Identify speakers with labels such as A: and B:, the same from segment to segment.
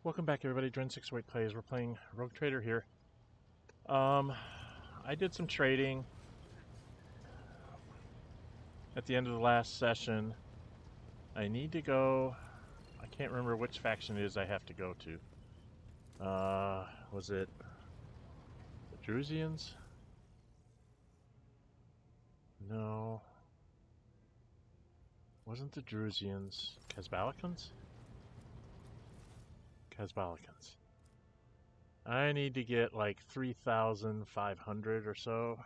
A: Welcome back, everybody. Dren608 plays. We're playing Rogue Trader here. I did some trading at the end of the last session. I need to go. I can't remember which faction it is I have to go to. Was it the Drusians? No. Wasn't the Drusians. Kazbalikans? Kazbalikans. I need to get like 3,500 or so.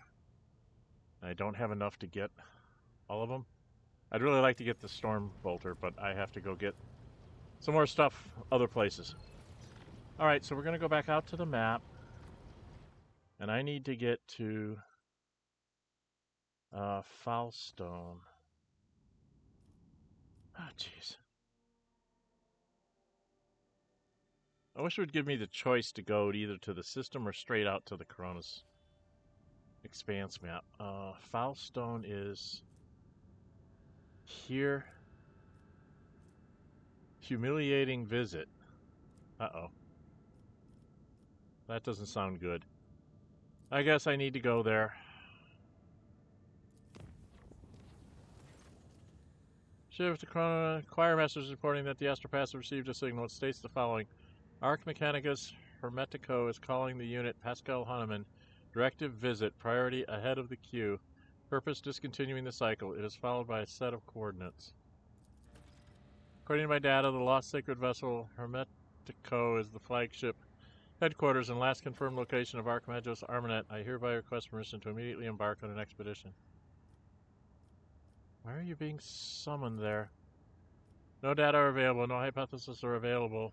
A: I don't have enough to get all of them. I'd really like to get the Storm Bolter, but I have to go get some more stuff other places. Alright, so we're going to go back out to the map. And I need to get to Foulstone. Oh, jeez. I wish it would give me the choice to go either to the system or straight out to the Koronus Expanse map. Foulstone is here. Humiliating visit. Uh-oh. That doesn't sound good. I guess I need to go there. Shift to Choir Master is reporting that the Astropass received a signal. It states the following. Ark Mechanicus Hermetico is calling the unit Pasqal Hanuman. Directive visit. Priority ahead of the queue. Purpose discontinuing the cycle. It is followed by a set of coordinates. According to my data, the lost sacred vessel Hermetico is the flagship headquarters and last confirmed location of Ark Mechanicus Armament. I hereby request permission to immediately embark on an expedition. Why are you being summoned there? No data are available. No hypotheses are available.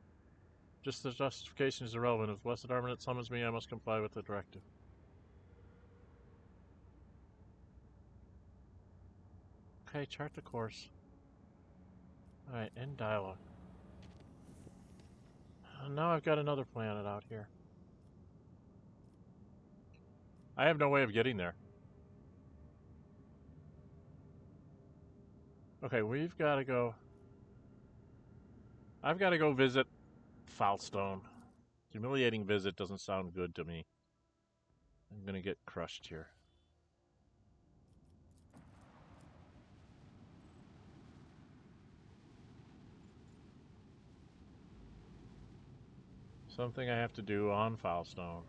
A: Just the justification is irrelevant. If Blessed Armament summons me, I must comply with the directive. Okay, chart the course. Alright, end dialogue. Now I've got another planet out here. I have no way of getting there. Okay, we've got to go... I've got to go visit Foulstone. Humiliating visit doesn't sound good to me. I'm going to get crushed here. Something I have to do on Foulstone.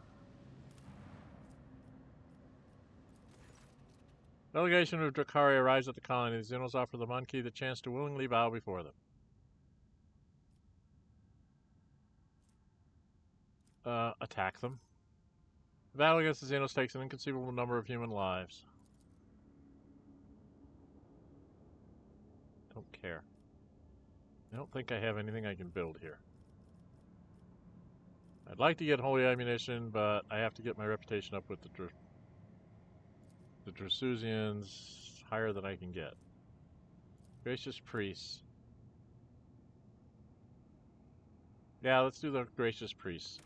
A: Delegation of Drakari arrives at the colony. The Xenos offer the Monkey the chance to willingly bow before them. Attack them. The battle against the Xenos takes an inconceivable number of human lives. Don't care. I don't think I have anything I can build here. I'd like to get holy ammunition, but I have to get my reputation up with the Drasusians higher than I can get. Gracious Priests. Yeah, let's do the Gracious Priests.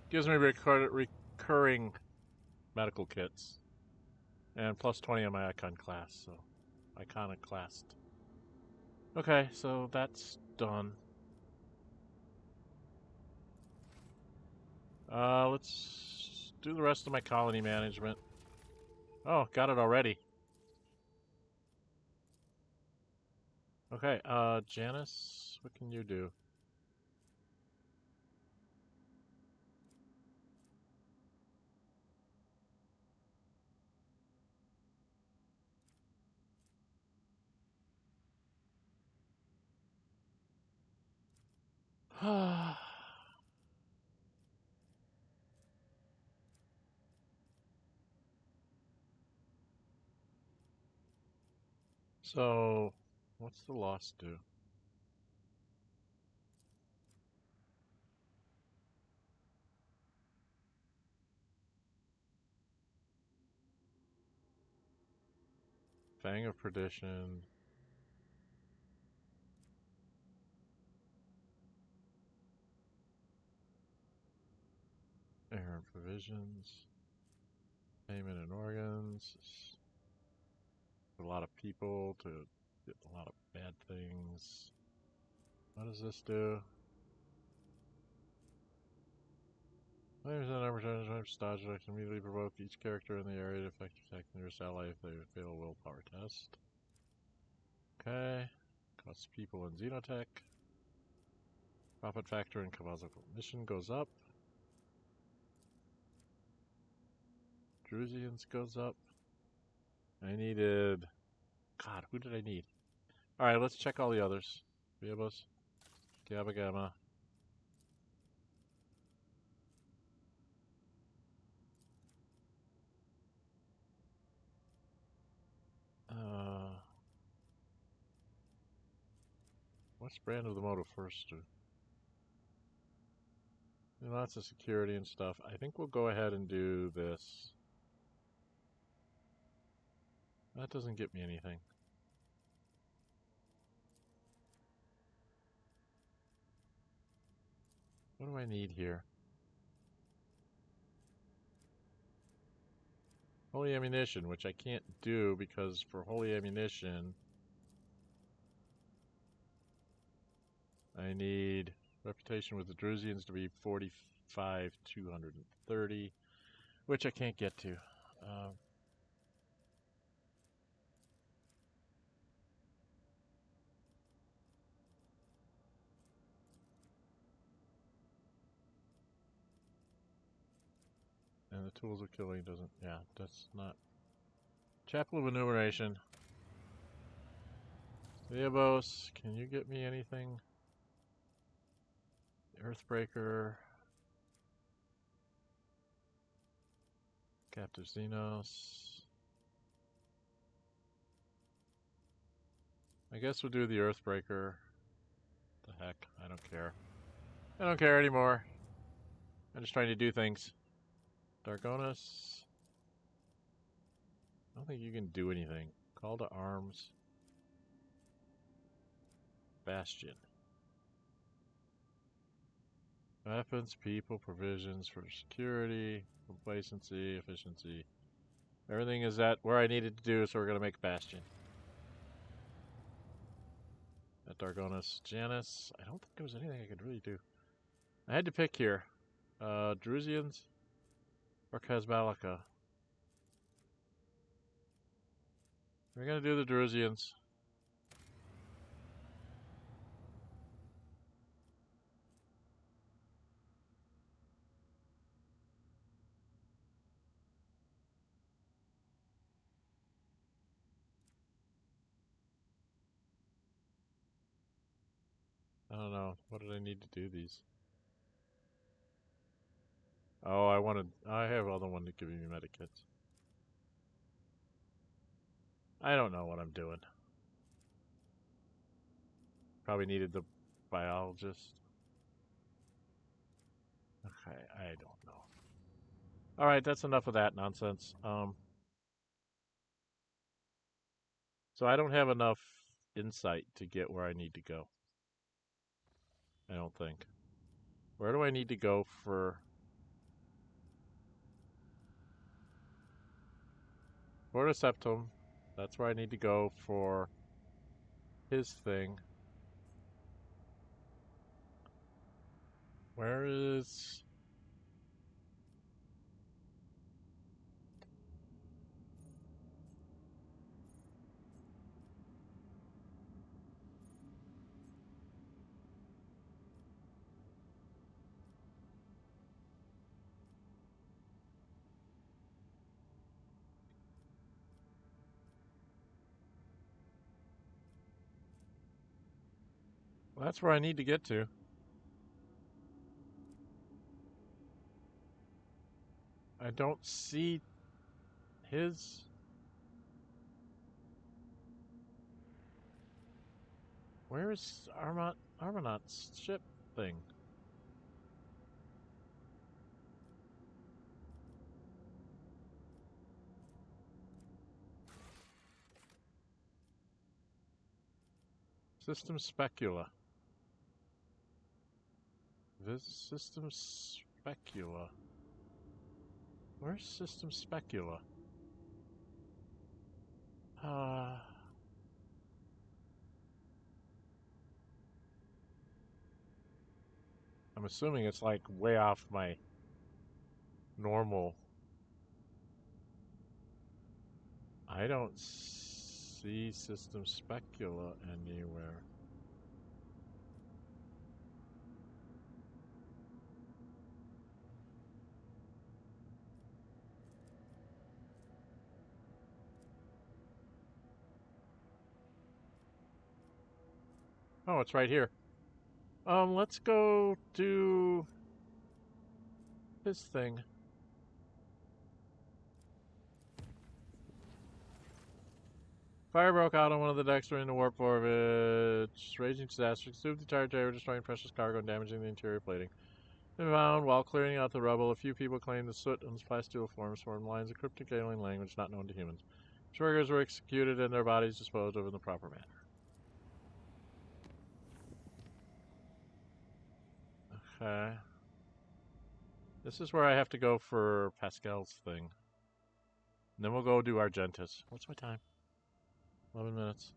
A: Gives me recurring medical kits. And plus 20 on my Icon class, so Iconoclast. Okay, so that's done. Let's do the rest of my colony management. Oh, got it already. Okay, Janice, what can you do? So, what's the loss do? Fang of Perdition. Air and provisions. Payment and organs. A lot of people to get a lot of bad things. What does this do? Flames and opportunities dodge can immediately provoke each character in the area to effect attack the nearest ally if they fail a willpower test. Okay. Costs people in Xenotech. Profit factor in Cavazzical mission goes up. Drusians goes up. I needed... God, who did I need? Alright, let's check all the others. Viabos. Gabba Gamma. What's brand of the moto first? Lots of security and stuff. I think we'll go ahead and do this. That doesn't get me anything. What do I need here? Holy ammunition, which I can't do because for holy ammunition I need reputation with the Drusians to be 45,230, which I can't get to. And the tools of killing doesn't, yeah, that's not. Chapel of Enumeration. Viabos, can you get me anything? Earthbreaker. Captive Xenos. I guess we'll do the Earthbreaker. The heck, I don't care. I don't care anymore. I'm just trying to do things. Dargonus. I don't think you can do anything. Call to arms. Bastion. Weapons, people, provisions for security, complacency, efficiency. Everything is at where I needed to do, so we're going to make Bastion. At Dargonus. Janus. I don't think there was anything I could really do. I had to pick here. Drusians or Kazmalika. We're going to do the Drusians. I don't know. What did I need to do these? Oh, I have other one to give me medikits. I don't know what I'm doing. Probably needed the biologist. Okay, I don't know. Alright, that's enough of that nonsense. So I don't have enough insight to get where I need to go. I don't think. Where do I need to go for... Septum. That's where I need to go for his thing. Where is... Well, that's where I need to get to. I don't see his... Where is Armanot's ship thing? System Speculo. This System Speculo. Where's System Speculo? I'm assuming it's like way off my normal. I don't see System Speculo anywhere. Oh, it's right here. Let's go do this thing. Fire broke out on one of the decks during the warp orbit. Raging disaster consumed the entire tower, destroying precious cargo and damaging the interior plating. They found, while clearing out the rubble, a few people claimed the soot and plasteel forms formed lines of cryptic alien language not known to humans. Triggers were executed and their bodies disposed of in the proper manner. Okay. This is where I have to go for Pasqal's thing. And then we'll go do Argentus. What's my time? 11 minutes.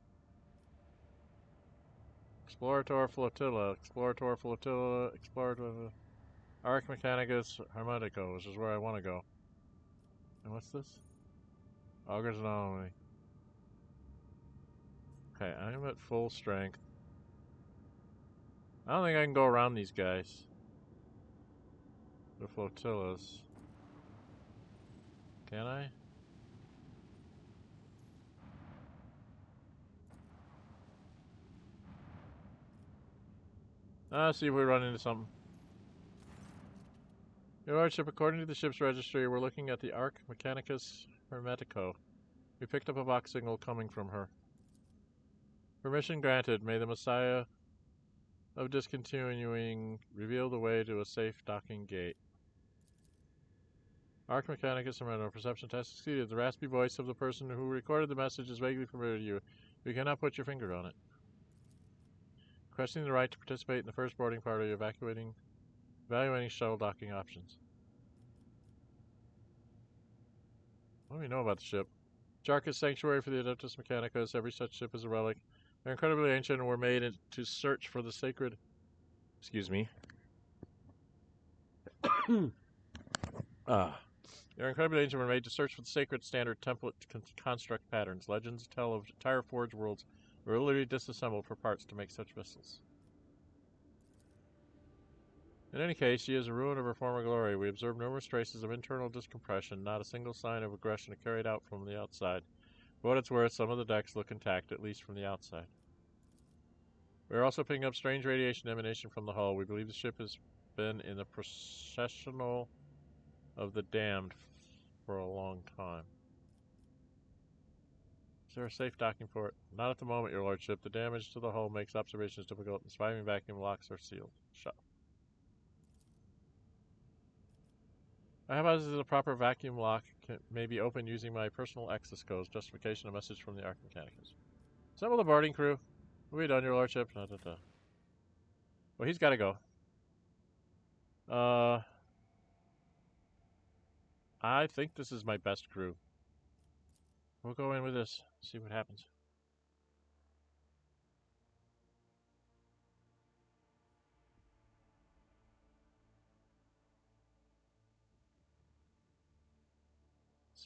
A: Explorator Flotilla. Explorator Flotilla. Explorator. Ark Mechanicus Hermetico, which is where I want to go. And what's this? Augur's Anomaly. Okay, I'm at full strength. I don't think I can go around these guys. The flotillas. Can I? See if we run into something. Your Lordship, according to the ship's registry, we're looking at the Ark Mechanicus Hermetico. We picked up a box signal coming from her. Permission granted. May the Messiah of discontinuing reveal the way to a safe docking gate. Ark Mechanicus Hermetico. Perception test succeeded. The raspy voice of the person who recorded the message is vaguely familiar to you. You cannot put your finger on it. Requesting the right to participate in the first boarding party, evaluating shuttle docking options. What do we know about the ship? Jarka's sanctuary for the Adeptus Mechanicus. Every such ship is a relic. They're incredibly ancient and were made to search for the sacred... Excuse me. They're incredibly ancient and were made to search for the sacred standard template construct patterns. Legends tell of entire forge worlds were literally disassembled for parts to make such vessels. In any case, she is a ruin of her former glory. We observe numerous traces of internal discompression, not a single sign of aggression carried out from the outside. For what it's worth, some of the decks look intact, at least from the outside. We are also picking up strange radiation emanation from the hull. We believe the ship has been in the processional of the damned for a long time. Is there a safe docking port? Not at the moment, your lordship. The damage to the hull makes observations difficult, and surviving vacuum locks are sealed. Shut. I have as a proper vacuum lock may be opened using my personal exoscope. Justification a message from the Ark Mechanicus. Assemble the boarding crew. What have we done, your lordship? Well, he's got to go. I think this is my best crew. We'll go in with this. See what happens.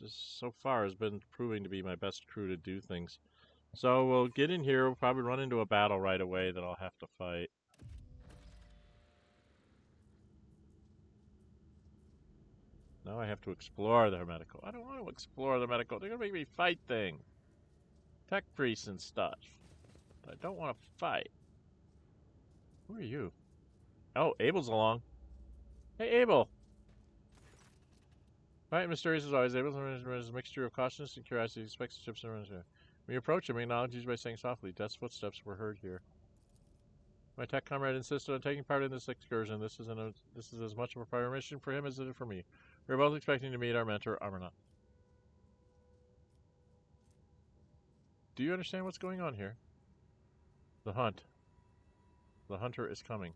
A: This so far has been proving to be my best crew to do things. So we'll get in here. We'll probably run into a battle right away that I'll have to fight. Now I have to explore the Hermetico. I don't want to explore the Hermetico. They're going to make me fight things. Tech priests and stuff. I don't want to fight. Who are you? Oh, Abel's along. Hey, Abel. Quiet and mysterious as always, Abel is a mixture of cautiousness and curiosity. He expects the ships to run here. When you approach him, he acknowledges by saying softly, "Death's footsteps were heard here." My tech comrade insisted on taking part in this excursion. This is as much of a prior mission for him as it is for me. We're both expecting to meet our mentor, Armana. Do you understand what's going on here? The hunt. The hunter is coming.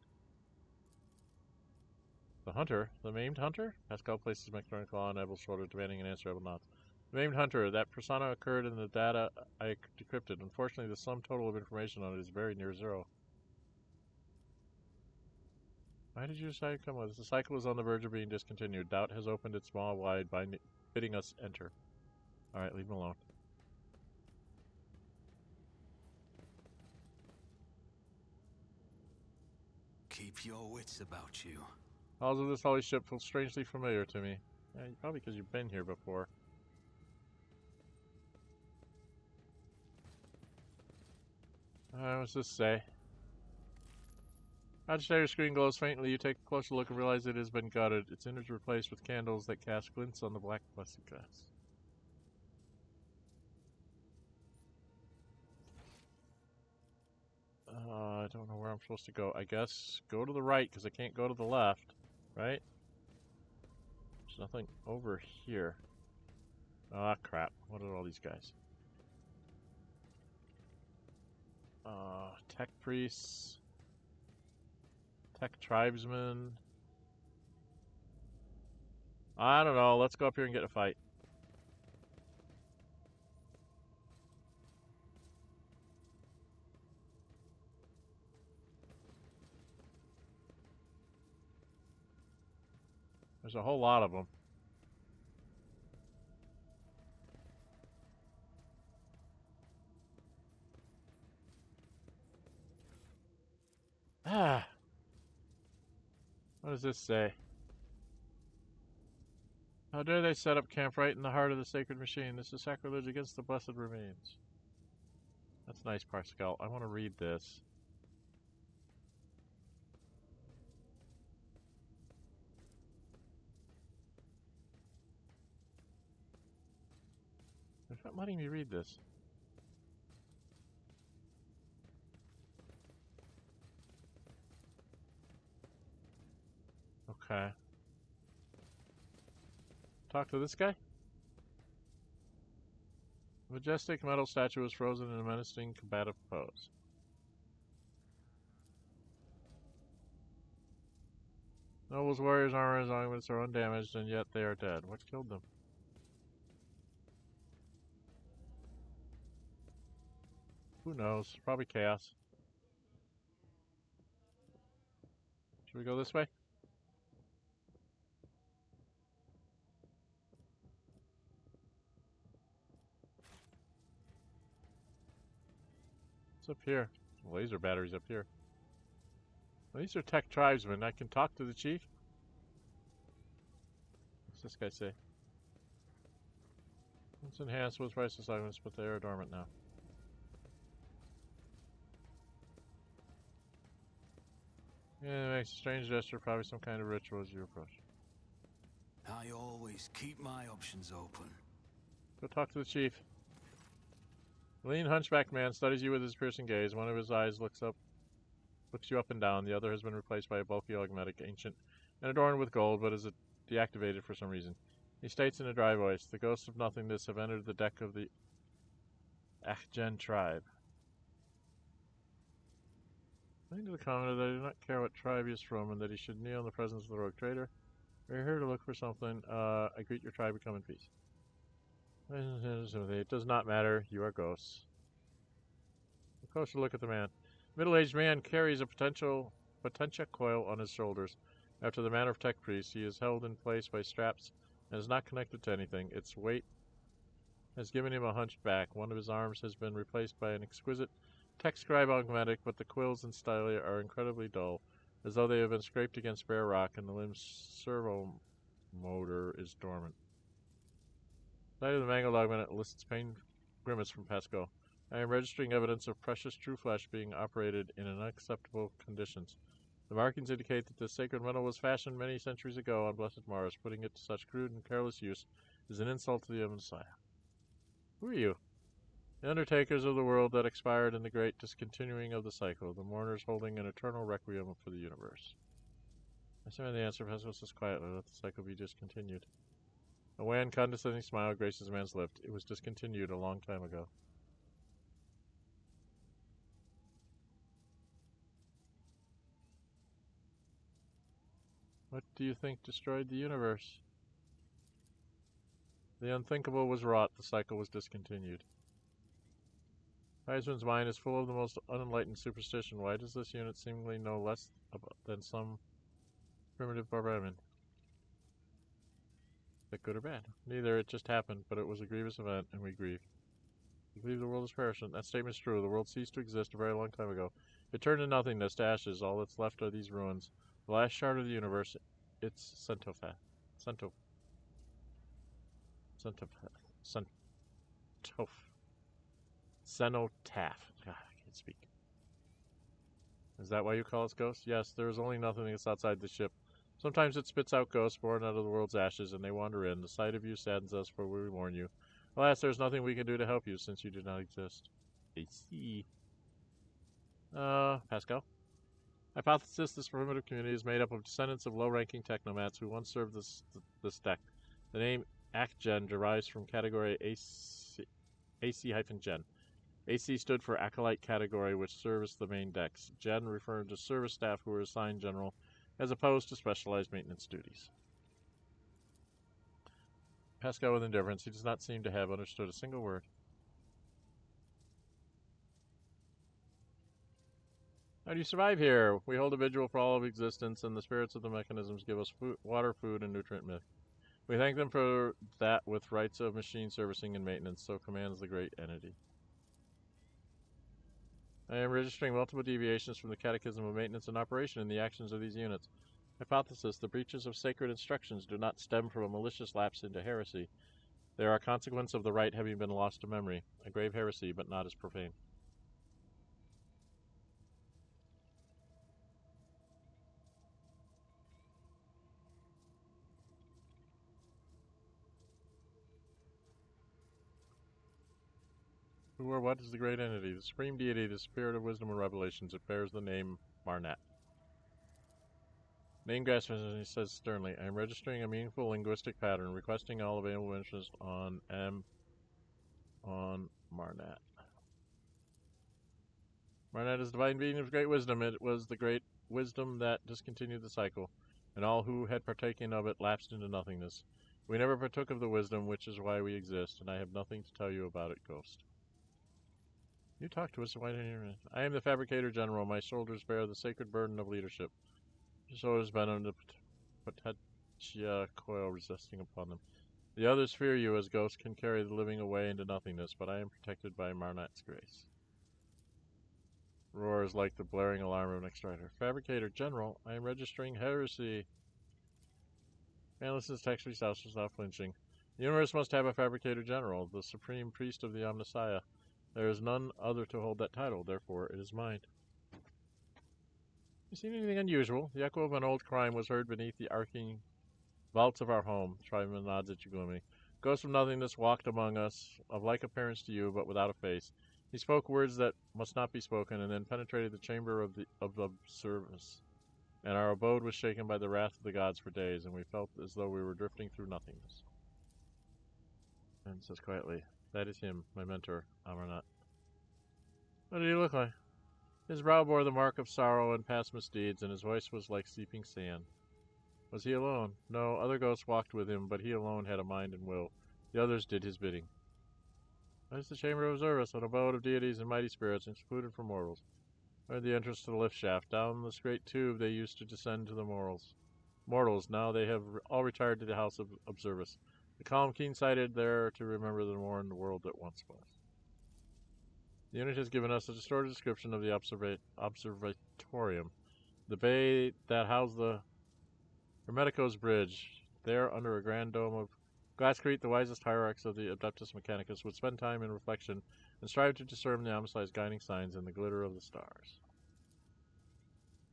A: The hunter? The maimed hunter? Pasqal places his mechanical claw on Abel's shoulder, demanding an answer. Abel nods. The maimed hunter. That persona occurred in the data I decrypted. Unfortunately, the sum total of information on it is very near zero. Why did you decide to come with us? The cycle is on the verge of being discontinued. Doubt has opened its maw wide, bidding us enter. Alright, leave him alone.
B: Keep your wits about you.
A: Halls of this holy ship feel strangely familiar to me. Yeah, probably because you've been here before. What's this say? Cogitator screen glows faintly. You take a closer look and realize it has been gutted. Its innards replaced with candles that cast glints on the black plexiglass. I don't know where I'm supposed to go. I guess go to the right, because I can't go to the left. Right? There's nothing over here. Ah, crap. What are all these guys? Tech priests. Tech tribesmen. I don't know. Let's go up here and get a fight. There's a whole lot of them. Ah. What does this say? How dare they set up camp right in the heart of the sacred machine? This is sacrilege against the blessed remains. That's nice, Pasqal. I want to read this. They're not letting me read this. Okay. Talk to this guy? The majestic metal statue was frozen in a menacing, combative pose. Nobles, warriors, armor, and ornaments are undamaged, and yet they are dead. What killed them? Who knows? Probably chaos. Should we go this way? What's up here? Laser batteries up here. Well, these are tech tribesmen. I can talk to the chief? What's this guy say? It's enhanced with price assignments, but they are dormant now. Yeah, it makes a strange gesture, probably some kind of ritual as you approach.
B: I always keep my options open.
A: Go talk to the chief. The lean hunchback man studies you with his piercing gaze. One of his eyes looks you up and down. The other has been replaced by a bulky augmetic, ancient and adorned with gold, but is deactivated for some reason. He states in a dry voice, "The ghosts of nothingness have entered the deck of the Achgen tribe." According to the commenter that I do not care what tribe he is from and that he should kneel in the presence of the rogue trader. We're here to look for something. I greet your tribe and come in peace. It does not matter. You are ghosts. A closer look at the man. Middle-aged man carries a potential coil on his shoulders. After the manner of tech priests, he is held in place by straps and is not connected to anything. Its weight has given him a hunched back. One of his arms has been replaced by an exquisite tech scribe augmetic, but the quills and stylia are incredibly dull, as though they have been scraped against bare rock, and the limb's servo motor is dormant. Sight of the mangled augmetic elicits pain grimace from Pasqal. I am registering evidence of precious true flesh being operated in unacceptable conditions. The markings indicate that this sacred metal was fashioned many centuries ago on blessed Mars. Putting it to such crude and careless use is an insult to the Messiah. Who are you? The undertakers of the world that expired in the great discontinuing of the cycle, the mourners holding an eternal requiem for the universe. I submit the answer. Pasqal says quietly, let the cycle be discontinued. A wan, condescending smile graces the man's lips. It was discontinued a long time ago. What do you think destroyed the universe? The unthinkable was wrought. The cycle was discontinued. Tribesman's mind is full of the most unenlightened superstition. Why does this unit seemingly know less than some primitive barbarian. Is that good or bad? Neither. It just happened, but it was a grievous event, and we grieve. We believe the world is perishing. That statement is true. The world ceased to exist a very long time ago. It turned to nothingness, to ashes. All that's left are these ruins. The last shard of the universe. It's Centophath. Centoph. Cenotaph. God, I can't speak. Is that why you call us ghosts? Yes, there is only nothingness outside the ship. Sometimes it spits out ghosts born out of the world's ashes, and they wander in. The sight of you saddens us, for we warn you. Alas, there's nothing we can do to help you, since you do not exist. I see. Pasqal? Hypothesis: this primitive community is made up of descendants of low-ranking technomats who once served this deck. The name ACGen derives from category AC-Gen. AC stood for Acolyte category, which serviced the main decks. Gen referred to service staff who were assigned general, as opposed to specialized maintenance duties. Pasqal with indifference. He does not seem to have understood a single word. How do you survive here? We hold a vigil for all of existence, and the spirits of the mechanisms give us food, water, food, and nutrient myth. We thank them for that with rites of machine servicing and maintenance, so commands the great entity. I am registering multiple deviations from the Catechism of Maintenance and Operation in the actions of these units. Hypothesis: the breaches of sacred instructions do not stem from a malicious lapse into heresy. They are a consequence of the rite having been lost to memory. A grave heresy, but not as profane. Who or what is the great entity? The supreme deity, the spirit of wisdom and revelations. It bears the name Marnat. Name Grassman, he says sternly, I am registering a meaningful linguistic pattern, requesting all available interest on Marnat. Marnat is the divine being of great wisdom. It was the great wisdom that discontinued the cycle, and all who had partaken of it lapsed into nothingness. We never partook of the wisdom, which is why we exist, and I have nothing to tell you about it, Ghost. You talk to us, why don't you? I am the Fabricator General. My shoulders bear the sacred burden of leadership. So has been the Potentia coil resisting upon them. The others fear you, as ghosts can carry the living away into nothingness, but I am protected by Marnat's grace. Roars like the blaring alarm of an extractor. Fabricator General, I am registering heresy. Man listens to text resources without flinching. The universe must have a Fabricator General, the supreme priest of the Omnissiah. There is none other to hold that title, therefore it is mine. You seen anything unusual? The echo of an old crime was heard beneath the arcing vaults of our home. Tribesman nods at you gloomily. Ghost of nothingness walked among us, of like appearance to you, but without a face. He spoke words that must not be spoken, and then penetrated the chamber of the service. And our abode was shaken by the wrath of the gods for days, and we felt as though we were drifting through nothingness. And says quietly, that is him, my mentor, Amarnat. What did he look like? His brow bore the mark of sorrow and past misdeeds, and his voice was like seeping sand. Was he alone? No, other ghosts walked with him, but he alone had a mind and will. The others did his bidding. What is the chamber of Zerus, an abode of deities and mighty spirits, excluded from mortals? Where the entrance to the lift shaft. Down this great tube they used to descend to the mortals. Now they have all retired to the house of Observus. The calm, keen-sighted there to remember the mourned world that once was. The unit has given us a distorted description of the observatorium. The bay that housed the Hermetico's bridge. There, under a grand dome of glasscrete, the wisest hierarchs of the Adeptus Mechanicus would spend time in reflection and strive to discern the Omnissiah's guiding signs in the glitter of the stars.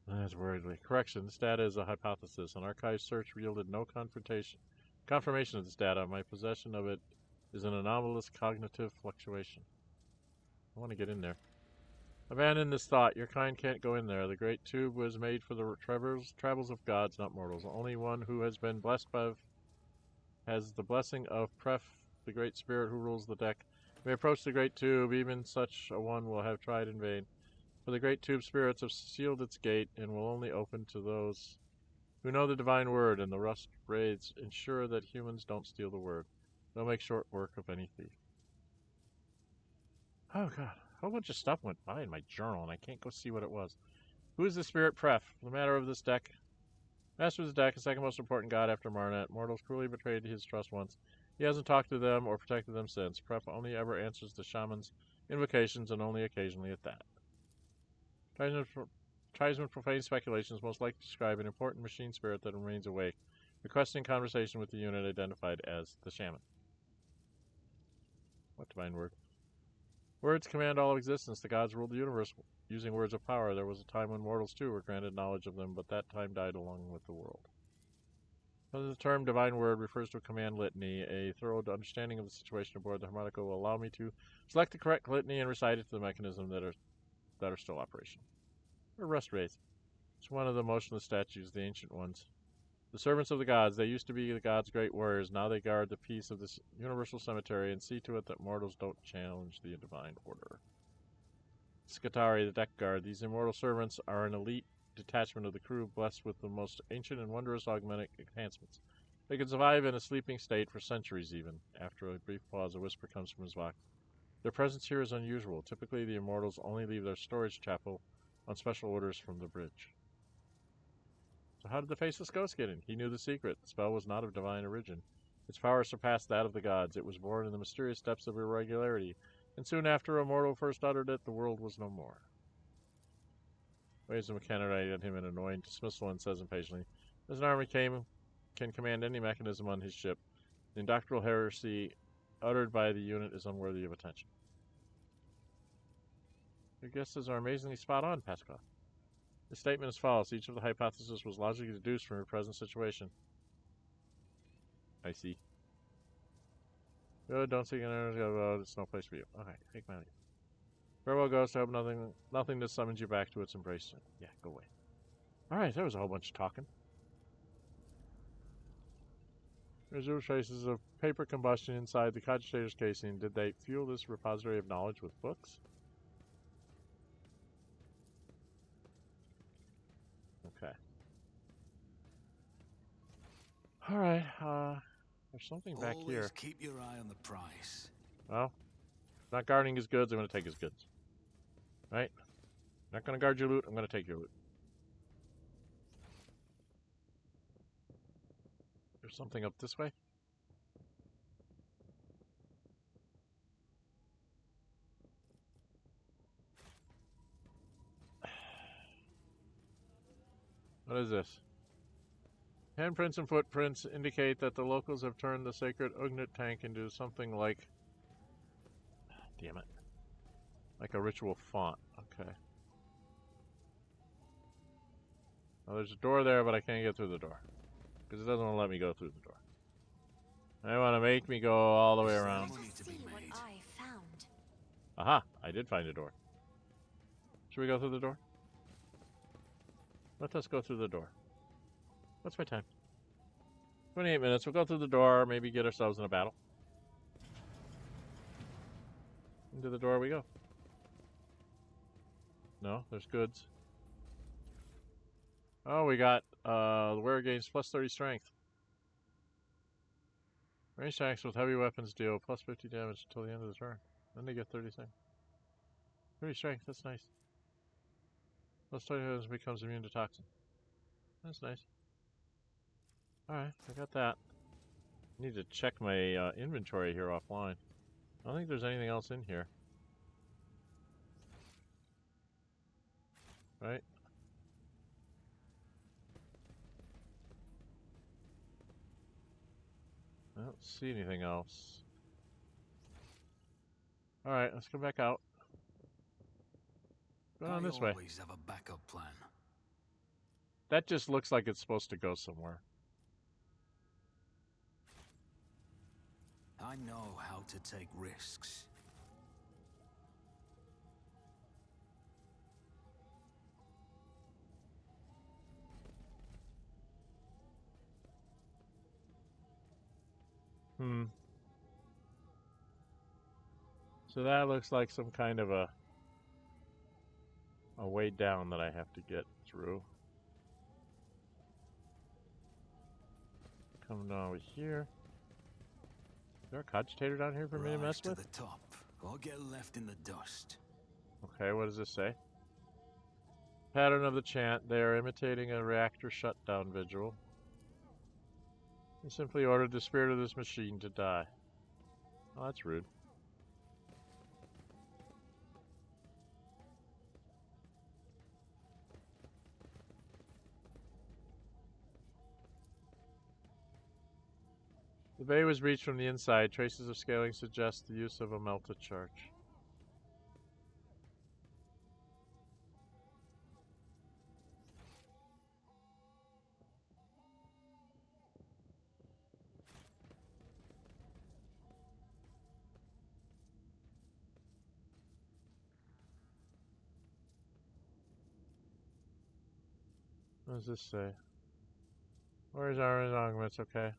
A: That's worriedly. Correction, this data is a hypothesis. An archive search yielded no confirmation of this data. My possession of it is an anomalous cognitive fluctuation. I want to get in there. Abandon this thought. Your kind can't go in there. The great tube was made for the travels of gods, not mortals. Only one who has been blessed has the blessing of Pref, the great spirit who rules the deck. May approach the great tube. Even such a one will have tried in vain. For the great tube spirits have sealed its gate and will only open to those who know the divine word, and the rust raids ensure that humans don't steal the word. They'll make short work of any thief. Oh, God. A whole bunch of stuff went by in my journal, and I can't go see what it was. Who is the spirit Pref? The matter of this deck? Master of the Deck, the second most important god after Marnet. Mortals cruelly betrayed his trust once. He hasn't talked to them or protected them since. Prep only ever answers the Shaman's invocations, and only occasionally at that. Tribesmen profane speculations most likely describe an important machine spirit that remains awake, requesting conversation with the unit identified as the Shaman. What divine word? Words command all of existence. The gods ruled the universe using words of power. There was a time when mortals too were granted knowledge of them, but that time died along with the world. The term divine word refers to a command litany. A thorough understanding of the situation aboard the Hermetico will allow me to select the correct litany and recite it to the mechanism that are still operational. Or rest rays. It's one of the motionless statues, the ancient ones. The servants of the gods. They used to be the gods' great warriors. Now they guard the peace of this universal cemetery and see to it that mortals don't challenge the divine order. Scutari, the deck guard. These immortal servants are an elite detachment of the crew, blessed with the most ancient and wondrous augmented enhancements. They can survive in a sleeping state for centuries even. After a brief pause, a whisper comes from his box. Their presence here is unusual. Typically, the immortals only leave their storage chapel on special orders from the bridge. So how did the Faceless Ghost get in? He knew the secret. The spell was not of divine origin. Its power surpassed that of the gods. It was born in the mysterious depths of irregularity, and soon after a mortal first uttered it, the world was no more. Waves the mechanic at him in annoying dismissal and says impatiently, as an army can command any mechanism on his ship. The indoctrinal heresy uttered by the unit is unworthy of attention. Your guesses are amazingly spot on, Pasqal. The statement is false. Each of the hypotheses was logically deduced from your present situation. I see. Good, don't seek an energy. It's no place for you. Okay, take my leave. Farewell, Ghost. I hope nothing that summons you back to its embrace. Yeah, go away. Alright, that was a whole bunch of talking. Reserve traces of paper combustion inside the Cogitator's casing. Did they fuel this repository of knowledge with books? Okay. Alright, there's something back here.
B: Always keep your eye on the prize.
A: Well, not guarding his goods, I'm going to take his goods. Right? Not going to guard your loot, I'm going to take your loot. There's something up this way? What is this? Handprints and footprints indicate that the locals have turned the sacred Ugnet tank into something like... Damn it. Like a ritual font. Okay. Well, there's a door there, but I can't get through the door. Because it doesn't want to let me go through the door. They want to make me go all the way around. Aha! I did find a door. Should we go through the door? Let us go through the door. What's my time? 28 minutes. We'll go through the door, maybe get ourselves in a battle. Into the door we go. No, there's goods. Oh, we got the wearer gains plus 30 strength. Ranged attacks with heavy weapons deal plus 50 damage until the end of the turn. Then they get 30 strength. 30 strength, that's nice. Plus 20 damage becomes immune to toxin. That's nice. Alright, I got that. I need to check my inventory here offline. I don't think there's anything else in here. Right? I don't see anything else. Alright, let's go back out. Go on this way.
B: I always have a backup plan.
A: That just looks like it's supposed to go somewhere.
B: I know how to take risks.
A: So that looks like some kind of a way down that I have to get through. Come down over here. Is there a Cogitator down here for me to mess with?
B: To the top, or get left in the dust.
A: Okay, what does this say? Pattern of the chant. They are imitating a reactor shutdown vigil. They simply ordered the spirit of this machine to die. Oh, that's rude. The bay was breached from the inside. Traces of scaling suggest the use of a melta charge. What does this say? Where's our augments? Okay.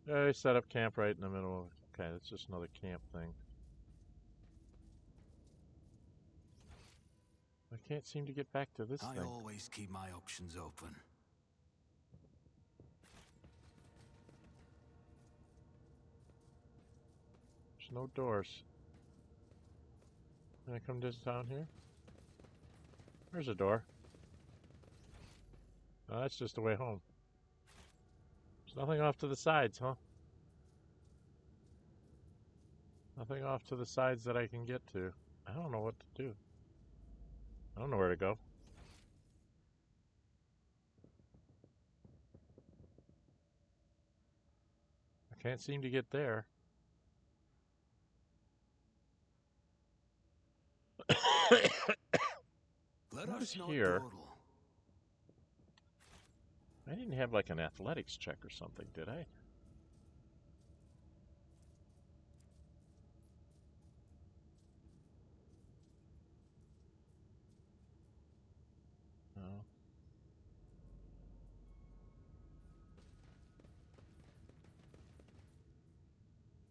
A: Yeah, they set up camp right in the middle of it. Okay, that's just another camp thing. I can't seem to get back to this thing.
B: I always keep my options open.
A: There's no doors. Can I come just down here? There's a door. Oh, that's just the way home. There's nothing off to the sides, huh? Nothing off to the sides that I can get to. I don't know what to do. I don't know where to go. I can't seem to get there.
B: Let
A: What
B: us
A: is
B: not
A: here?
B: dawdle.
A: I didn't have like an athletics check or something, did I? No.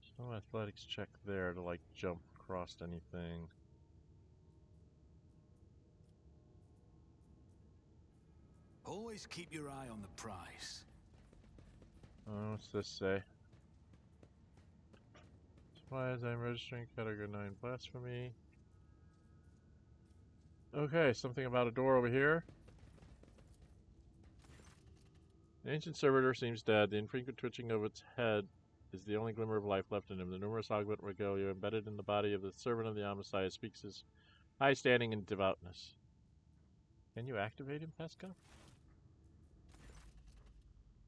A: There's no athletics check there to like jump across anything.
B: Always keep your eye on the prize.
A: Oh, what's this say? Supplies, I'm registering category 9 blasphemy. Okay, something about a door over here. The ancient servitor seems dead. The infrequent twitching of its head is the only glimmer of life left in him. The numerous augment regalia embedded in the body of the servant of the Messiah speaks his high standing and devoutness. Can you activate him, Pasqal?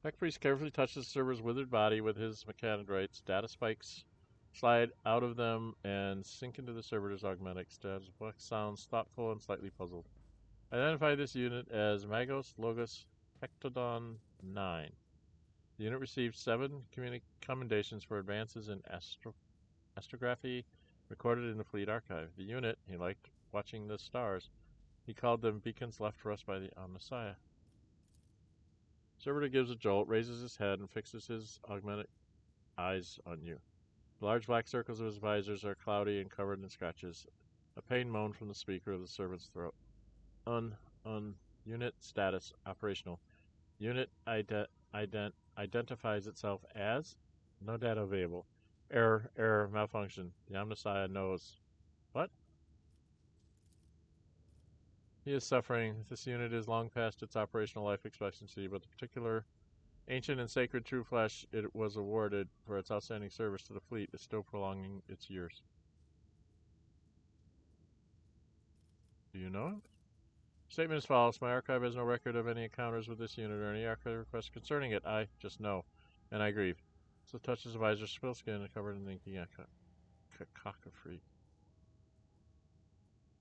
A: Tech Priest carefully touches the server's withered body with his mechanidrates. Data spikes slide out of them and sink into the servitor's augmetic. Black sounds thoughtful and slightly puzzled. Identify this unit as Magos Logos Hectodon 9. The unit received 7 commendations for advances in astrography recorded in the Fleet Archive. The unit, he liked watching the stars. He called them beacons left for us by the Messiah. Servitor gives a jolt, raises his head, and fixes his augmented eyes on you. The large black circles of his visors are cloudy and covered in scratches. A pain moan from the speaker of the servant's throat. Unit status operational. Unit identifies itself as no data available. Error, malfunction. The Omnissiah knows. What? He is suffering. This unit is long past its operational life expectancy, but the particular ancient and sacred true flesh it was awarded for its outstanding service to the fleet is still prolonging its years. Do you know him? Statement is false. My archive has no record of any encounters with this unit or any archive requests concerning it. I just know, and I grieve. So touches the visor, spill skin, and covered in inky cacophony.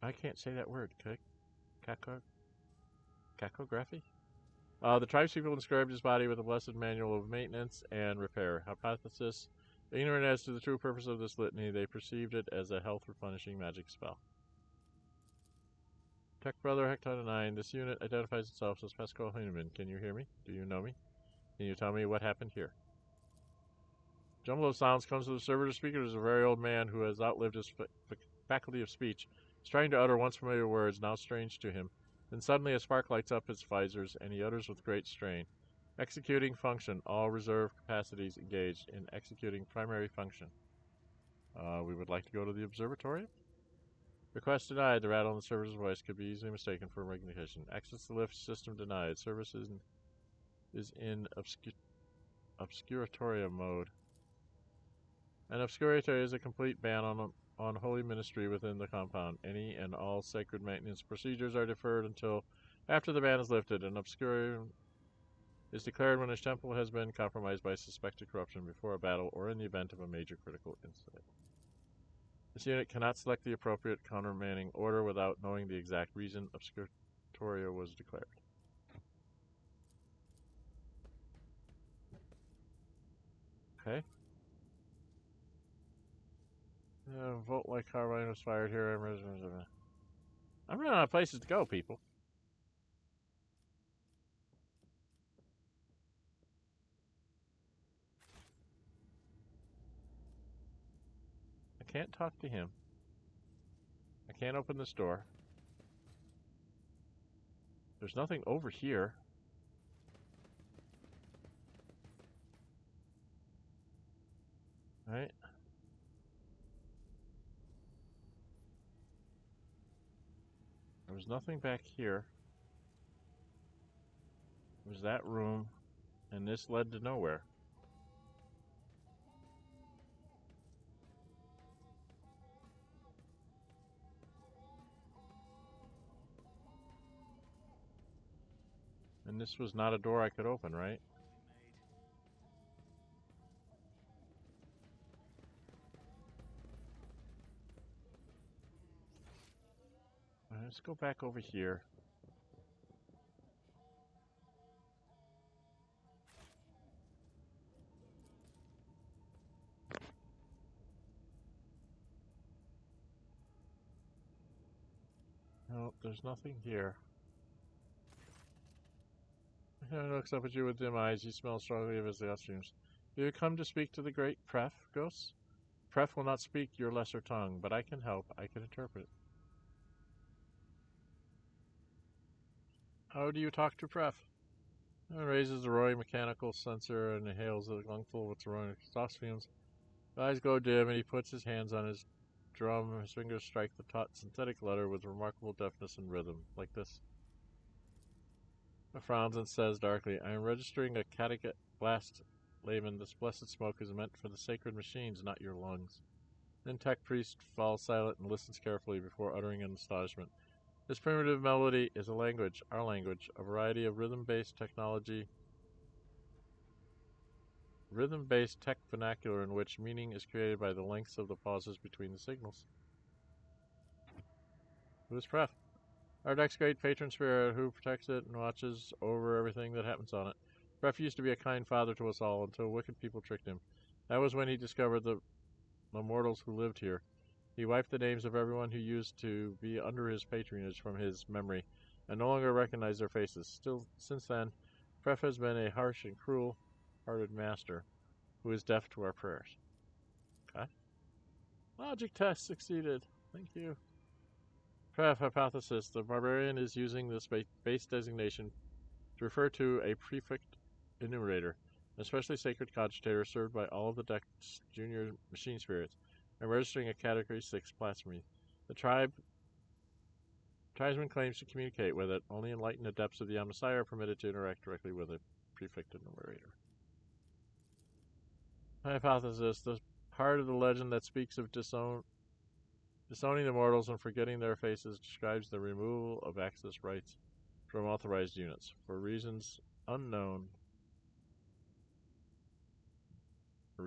A: I can't say that word. Cacography? The tribespeople inscribed his body with a blessed manual of maintenance and repair. Hypothesis: ignorant as to the true purpose of this litany, they perceived it as a health replenishing magic spell. Tech Brother Hector 9, this unit identifies itself as Pasqal Heinemann. Can you hear me? Do you know me? Can you tell me what happened here? Jumble of sounds comes to the servitor speaker. Is a very old man who has outlived his faculty of speech. He's trying to utter once familiar words, now strange to him. Then suddenly a spark lights up his visors, and he utters with great strain. Executing function. All reserve capacities engaged in executing primary function. We would like to go to the observatory. Request denied. The rattle in the server's voice could be easily mistaken for recognition. Access to lift system denied. Service is in obscuratoria mode. An obscuratoria is a complete ban on holy ministry within the compound. Any and all sacred maintenance procedures are deferred until after the ban is lifted. An obscuratoria is declared when a temple has been compromised by suspected corruption before a battle or in the event of a major critical incident. This unit cannot select the appropriate countermanding order without knowing the exact reason obscuratoria was declared. Okay. Volt like carbine was fired here. I'm running out of places to go, people. I can't talk to him. I can't open this door. There's nothing over here. Right? There was nothing back here. There was that room, and this led to nowhere. And this was not a door I could open, right? Let's go back over here. No, there's nothing here. He looks up at you with dim eyes. You smell strongly of his costumes. Do you come to speak to the great Pref, ghosts? Pref will not speak your lesser tongue, but I can help. I can interpret. How do you talk to Pref? He raises the roaring mechanical sensor and inhales a lungful of its roaring exhaust fumes. His eyes go dim, and he puts his hands on his drum. His fingers strike the taut synthetic letter with remarkable deftness and rhythm, like this. He frowns and says darkly, I am registering a catechit blast, Layman. This blessed smoke is meant for the sacred machines, not your lungs. Then Tech Priest falls silent and listens carefully before uttering in astonishment. This primitive melody is a language, our language, a variety of rhythm-based tech vernacular in which meaning is created by the lengths of the pauses between the signals. Who is Pref? Our deck's great patron spirit who protects it and watches over everything that happens on it. Pref used to be a kind father to us all until wicked people tricked him. That was when he discovered the mortals who lived here. He wiped the names of everyone who used to be under his patronage from his memory, and no longer recognized their faces. Still, since then, Pref has been a harsh and cruel-hearted master who is deaf to our prayers. Okay. Logic test succeeded. Thank you. Pref hypothesis. The barbarian is using this base designation to refer to a prefect enumerator, an especially sacred cogitator served by all of the deck's junior machine spirits, and registering a Category 6 blasphemy. The tribesman claims to communicate with it. Only enlightened adepts of the Messiah are permitted to interact directly with a prefect enumerator. Hypothesis. The part of the legend that speaks of disowning the mortals and forgetting their faces describes the removal of access rights from authorized units. For reasons unknown, the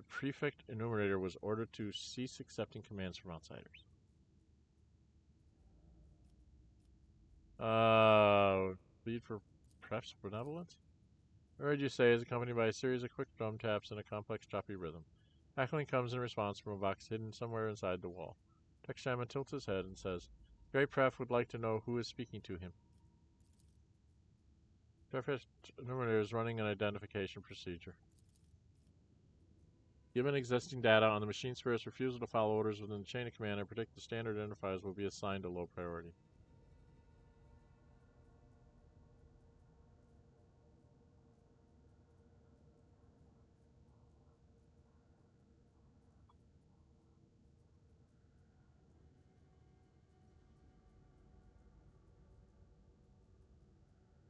A: prefect enumerator was ordered to cease accepting commands from outsiders. Lead for Pref's benevolence? I heard you say is accompanied by a series of quick drum taps and a complex choppy rhythm. Cackling comes in response from a box hidden somewhere inside the wall. Tech Shaman tilts his head and says, Great Pref would like to know who is speaking to him. Prefect enumerator is running an identification procedure. Given existing data on the machine spirit's refusal to follow orders within the chain of command, I predict the standard identifiers will be assigned a low priority.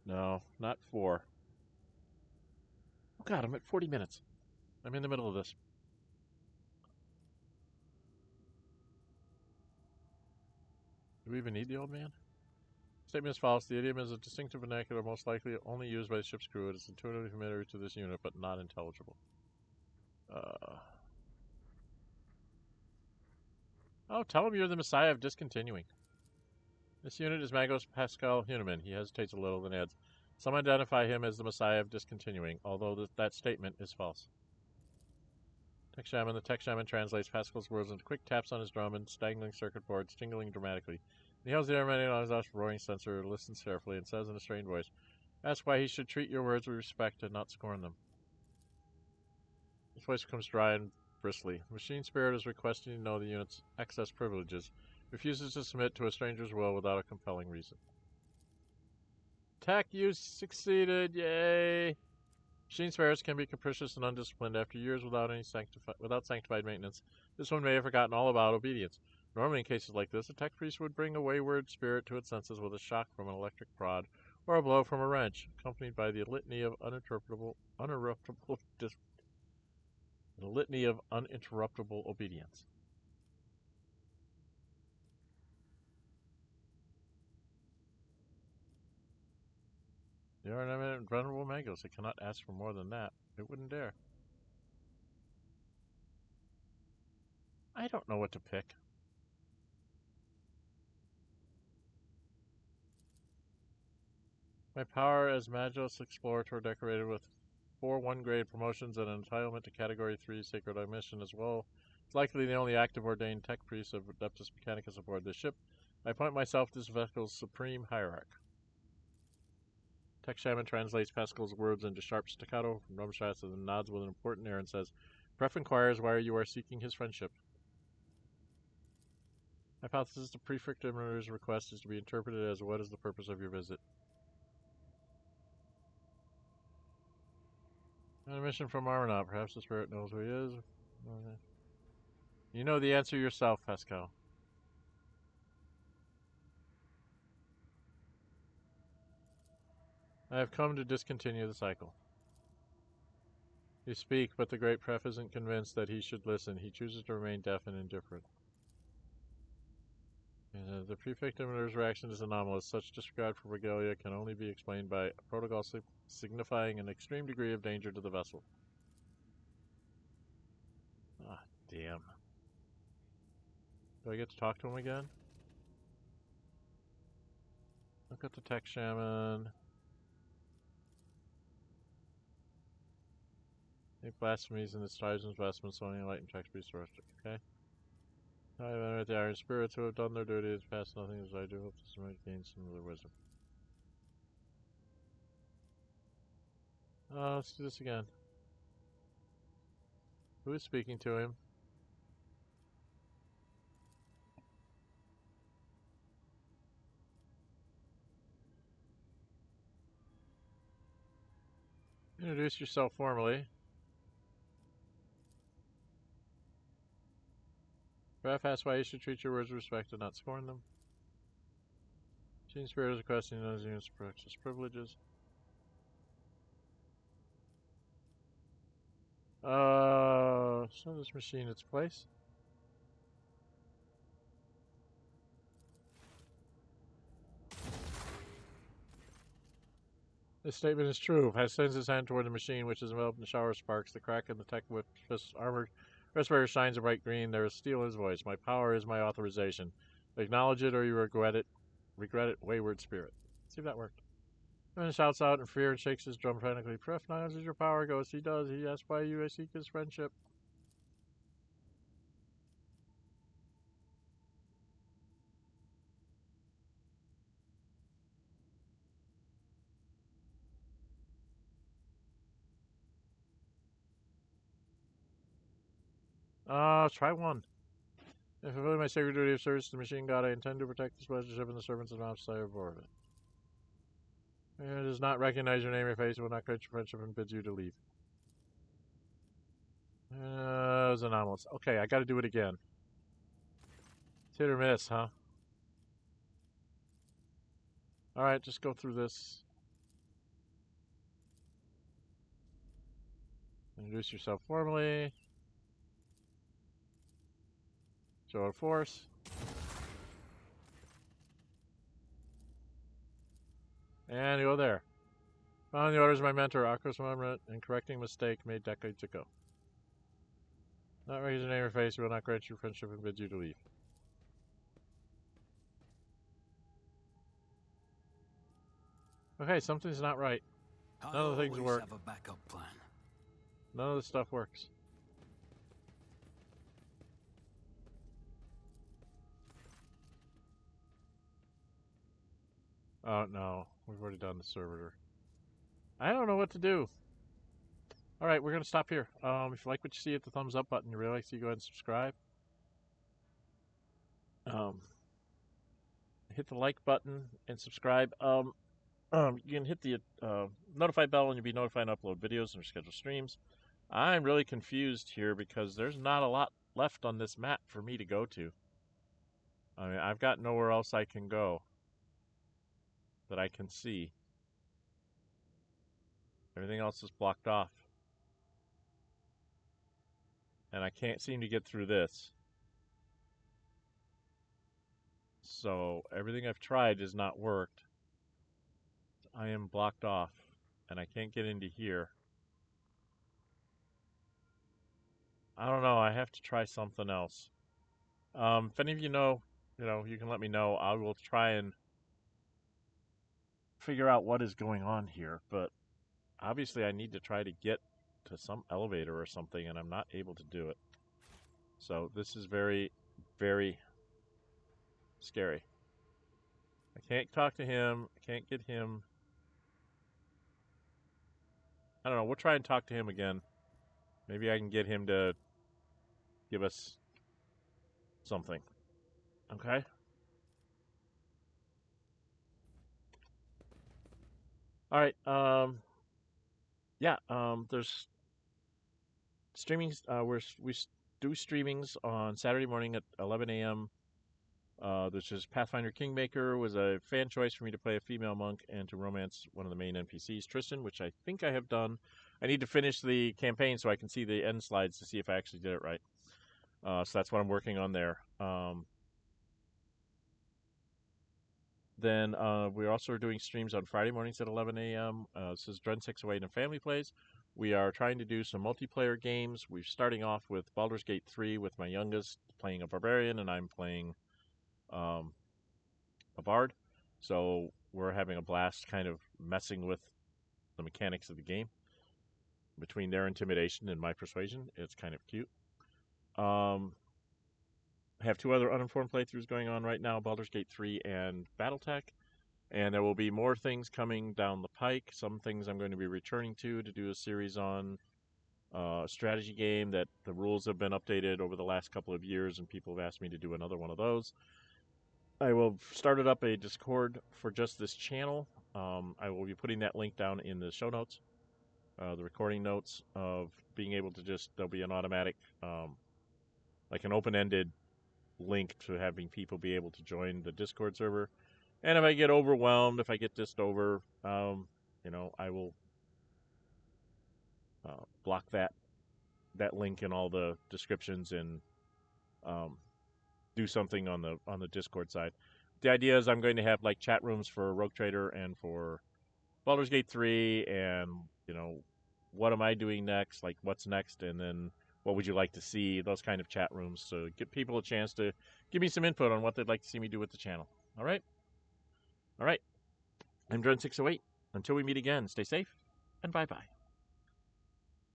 A: No, not 4. Oh god, I'm at 40 minutes. I'm in the middle of this. Do we even need the old man? Statement is false. The idiom is a distinctive vernacular most likely only used by the ship's crew. It is intuitively familiar to this unit, but not intelligible. Oh, tell him you're the Messiah of discontinuing. This unit is Magos Pasqal Huneman. He hesitates a little, then adds, some identify him as the Messiah of discontinuing, although that statement is false. Tech Shaman. The Tech Shaman translates Pascal's words into quick taps on his drum and stangling circuit boards, tingling dramatically. He holds the airman on his roaring sensor, listens carefully, and says in a strained voice, ask why he should treat your words with respect and not scorn them. His voice becomes dry and bristly. The machine spirit is requesting to know the unit's excess privileges, refuses to submit to a stranger's will without a compelling reason. Tech, you succeeded! Yay! Machine spirits can be capricious and undisciplined after years without sanctified maintenance. This one may have forgotten all about obedience. Normally, in cases like this, a tech priest would bring a wayward spirit to its senses with a shock from an electric prod or a blow from a wrench, accompanied by the litany of uninterruptible obedience. They are an eminent venerable Magos. It cannot ask for more than that. It wouldn't dare. I don't know what to pick. My power as Magos Explorator, decorated with 4 1-grade promotions and an entitlement to Category 3 Sacred Omission as well. It's likely the only active ordained tech priest of Adeptus Mechanicus aboard this ship. I appoint myself this vessel's supreme hierarch. Tech Shaman translates Pascal's words into sharp staccato from drum shots and then nods with an important air and says, Pref inquires why you are seeking his friendship. Hypothesis: the prefect emperor's request is to be interpreted as what is the purpose of your visit. And a mission from Armanaut. Perhaps the spirit knows who he is. You know the answer yourself, Pasqal. I have come to discontinue the cycle. You speak, but the great Pref isn't convinced that he should listen. He chooses to remain deaf and indifferent. The prefect emperor's reaction is anomalous. Such disregard for regalia can only be explained by a protocol signifying an extreme degree of danger to the vessel. Ah, damn. Do I get to talk to him again? Look at the Tech Shaman. Make blasphemies in the Tribesmen's vestments, owning light and text priest roasted. Okay. I venerate the iron spirits who have done their duty as past nothing as I do. Hope this might gain similar wisdom. Let's do this again. Who is speaking to him? Introduce yourself formally. Graf asks why you should treat your words with respect and not scorn them. Machine Spirit is requesting those units practice privileges. Show this machine its place. This statement is true. Has sends his hand toward the machine, which is enveloped in a shower of sparks. The crack in the tech whip's armored respirator shines a bright green. There is steel in his voice. My power is my authorization. Acknowledge it or you regret it. Regret it, wayward spirit. See if that worked. And shouts out in fear and shakes his drum frantically. Pref knows as your power goes. He does. He asks why you seek his friendship. Try one. If fulfilling my sacred duty of service to the machine god, I intend to protect this pleasure ship and the servants and officers aboard it. It does not recognize your name or face. It will not grant your friendship and bids you to leave. It was anomalous. Okay, I gotta do it again. It's hit or miss, huh? Alright, just go through this. Introduce yourself formally. Show of force. And go there. Following the orders of my mentor, Acronym, and correcting mistake made decades ago. Not raise your name or face, we will not grant you friendship and bid you to leave. Okay, something's not right. None of the things work.
B: Have a backup plan.
A: None of the stuff works. Oh no, we've already done the Servitor. I don't know what to do. Alright, we're going to stop here. If you like what you see, hit the thumbs up button. You really like to see, go ahead and subscribe. Hit the like button and subscribe. You can hit the notify bell and you'll be notified and upload videos and schedule streams. I'm really confused here because there's not a lot left on this map for me to go to. I mean, I've got nowhere else I can go that I can see. Everything else is blocked off. And I can't seem to get through this. So everything I've tried has not worked. I am blocked off and I can't get into here. I don't know, I have to try something else. If any of you know, you can let me know. I will try and figure out what is going on here, but obviously I need to try to get to some elevator or something, and I'm not able to do it. So this is very, very scary. I can't talk to him. I can't get him. I don't know. We'll try and talk to him again. Maybe I can get him to give us something. Okay? Alright, there's streamings. We do streamings on Saturday morning at 11 a.m. This is Pathfinder Kingmaker was a fan choice for me to play a female monk and to romance one of the main NPCs, Tristan, which I think I have done. I need to finish the campaign so I can see the end slides to see if I actually did it right. So that's what I'm working on there. Then we're also doing streams on Friday mornings at 11 a.m. This is Dren608 and Family Plays. We are trying to do some multiplayer games. We're starting off with Baldur's Gate 3 with my youngest playing a barbarian, and I'm playing a bard. So we're having a blast kind of messing with the mechanics of the game. Between their intimidation and my persuasion, it's kind of cute. I have two other uninformed playthroughs going on right now, Baldur's Gate 3 and Battletech. And there will be more things coming down the pike. Some things I'm going to be returning to do a series on a strategy game that the rules have been updated over the last couple of years, and people have asked me to do another one of those. I will start up a Discord for just this channel. I will be putting that link down in the show notes, the recording notes of being able to there'll be an automatic, like an open-ended link to having people be able to join the Discord server. And if I get overwhelmed, if I get dissed over, I will block that link in all the descriptions and do something on the Discord side. The idea is I'm going to have like chat rooms for Rogue Trader and for Baldur's Gate 3, and what am I doing next? Like what's next, and then what would you like to see? Those kind of chat rooms to give people a chance to give me some input on what they'd like to see me do with the channel. All right. I'm Dren608. Until we meet again, stay safe and bye-bye.